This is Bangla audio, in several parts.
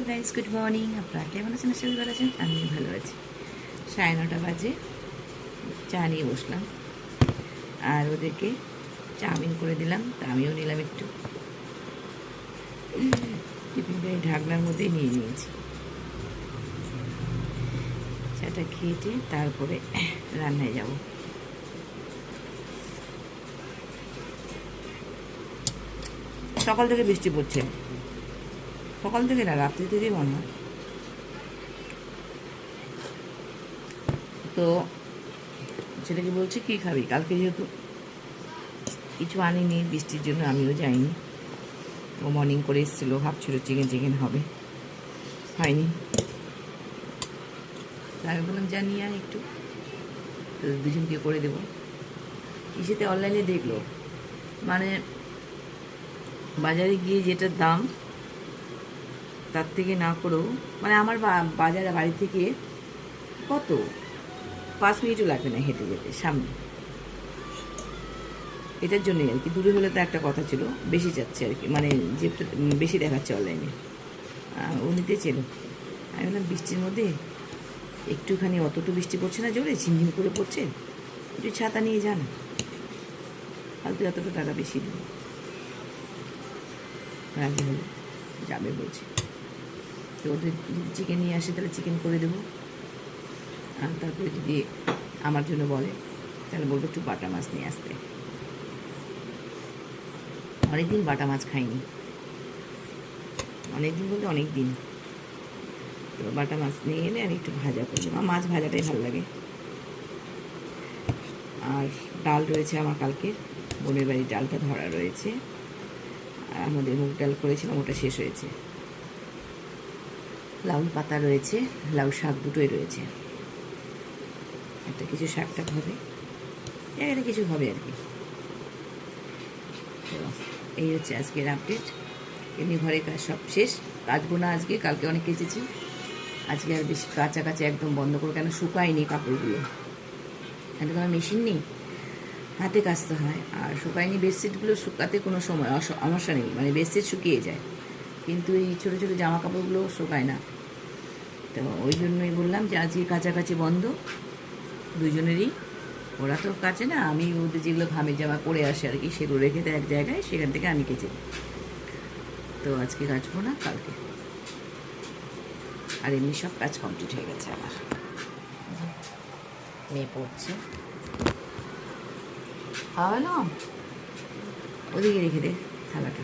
Guys, good morning. আপনারা কেমন আছেন? আশা করি ভালো আছেন। আমি ভালো আছি। 9:30 বাজে, চা নিয়ে বসলাম আর ওদেরকে চাউমিন করে দিলাম। তা আমিও নিলাম একটু, টিফিনটা ঢাকনার মধ্যেই নিয়ে নিয়েছি। চাটা খেয়েছি, তারপরে রান্নায় যাব। সকাল থেকে বৃষ্টি পড়ছে, সকাল থেকে না, রাত্রি থেকেই মনে হয়। তো ছেলেকে বলছি কী খাবি, কালকে যেহেতু কিছু আনিনি বৃষ্টির জন্য, আমিও যাইনি। ও মর্নিং করে এসেছিলো, ভাবছিল চিকেন হবে, হয়নি। আমি বললাম যা নিয়ে আয় একটু, দুজনকে করে দেবো। ইসেতে অনলাইনে দেখলো, মানে বাজারে গিয়ে যেটার দাম তার থেকে না করেও, মানে আমার বাজারে বাড়ি থেকে কত 5 মিনিটও লাগবে না হেঁটে যেতে সামনে। এটার জন্যই আর কি, দূরে হলে তো একটা কথা ছিল, বেশি যাচ্ছে আর কি, মানে যে বেশি দেখাচ্ছে অনলাইনে। ও নিতে ছিল। আমি বললাম বৃষ্টির মধ্যে একটুখানি, অতটু বৃষ্টি পড়ছে না, জোরে ঝিমঝিম করে পড়ছে, একটু ছাতা নিয়ে যান, ফালতু এতটা টাকা বেশি দেব। রাজি হলো, যাবে বলছে। তো ওদের যদি চিকেন নিয়ে আসে তাহলে চিকেন করে দেবো, আর তারপরে যদি আমার জন্য বলে তাহলে বলবো একটু বাটা মাছ নিয়ে আসতে। অনেকদিন বাটা মাছ খাইনি, অনেকদিন বলতে অনেক দিন। তো বাটা মাছ নিয়ে এলে আমি একটু ভাজা করে দেবো, মাছ ভাজাটাই ভালো লাগে। আর ডাল রয়েছে আমার কালকের, বোনের বাড়ির ডালটা ধরা রয়েছে। আর আমাদের মুগ ডাল করেছিলাম, ওটা শেষ হয়েছে। লাউ পাতা রয়েছে, লাউ শাক দুটোই রয়েছে। একটা কিছু শাকটা হবে, একটা কিছু হবে আর কি। তো এই হচ্ছে আজকের আপডেট। এমনি ঘরে কাজ সব শেষ, কাচবো না আজকে, কালকে অনেক কেচেছি। আজকে আর বেশি কাচাকাচি একদম বন্ধ করবো, কেন শুকায়নি কাপড়গুলো, কেন তোমার মেশিন নেই, হাতে কাচতে হয়। আর শুকায়নি বেডশিটগুলো, শুকাতে কোনো সময় সমস্যা নেই, মানে বেডশিট শুকিয়ে যায়, কিন্তু এই ছোটো ছোটো জামা কাপড়গুলো শুকায় না। তো ওই জন্যই বললাম যে আজকে কাচাকাচি বন্ধ দুজনেরই। ওরা তো কাচে না, আমি ওদের যেগুলো ঘামের জামা পরে আসে আর কি, সেগুলো রেখে দেয় এক জায়গায়, সেখান থেকে আমি কেচে দিই। তো আজকে কাচবো না, কালকে। আর এমনি সব কাজ কমপ্লিট হয়ে গেছে আমার। মেয়ে পড়ছে, খাওয়ালাম, ওদিকে রেখে দে থালাটা।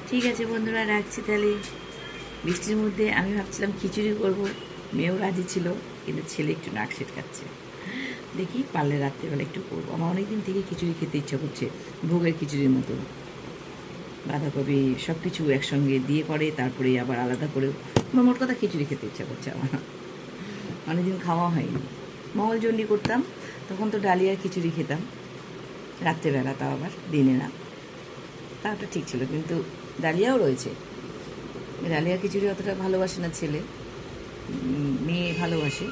ঠিক আছে বন্ধুরা, রাখছি তাহলে। বৃষ্টির মধ্যে আমি ভাবছিলাম খিচুড়ি করবো, মেয়েও রাজি ছিল, কিন্তু ছেলে একটু নাক খাচ্ছে। দেখি পারলে রাত্রেবেলা একটু করবো। আমার অনেকদিন থেকে খিচুড়ি খেতে ইচ্ছা করছে, ভোগের খিচুড়ির মতো, বাঁধাকপি সব কিছু একসঙ্গে দিয়ে করে, তারপরে আবার আলাদা করে। আমার মোট কথা খিচুড়ি খেতে ইচ্ছা করছে আমার, অনেকদিন খাওয়া হয়নি। মঙ্গলচণ্ডী করতাম তখন তো ডালিয়ার খিচুড়ি খেতাম রাত্রেবেলা, তাও আবার দিনে না, তাওটা ঠিক ছিল। কিন্তু ডালিয়াও রয়েছে, ডালিয়া খিচুড়ি অতটা ভালোবাসে না ছেলে, মেয়ে ভালোবাসে।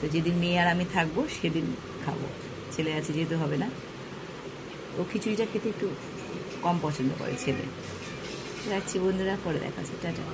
তো যেদিন মেয়ে আর আমি থাকবো সেদিন খাবো, ছেলে আছে যেহেতু হবে না। ও খিচুড়িটা খেতে একটু কম পছন্দ করে ছেলে। রাখছি বন্ধুরা, পরে দেখা যাচ্ছে, টাটা।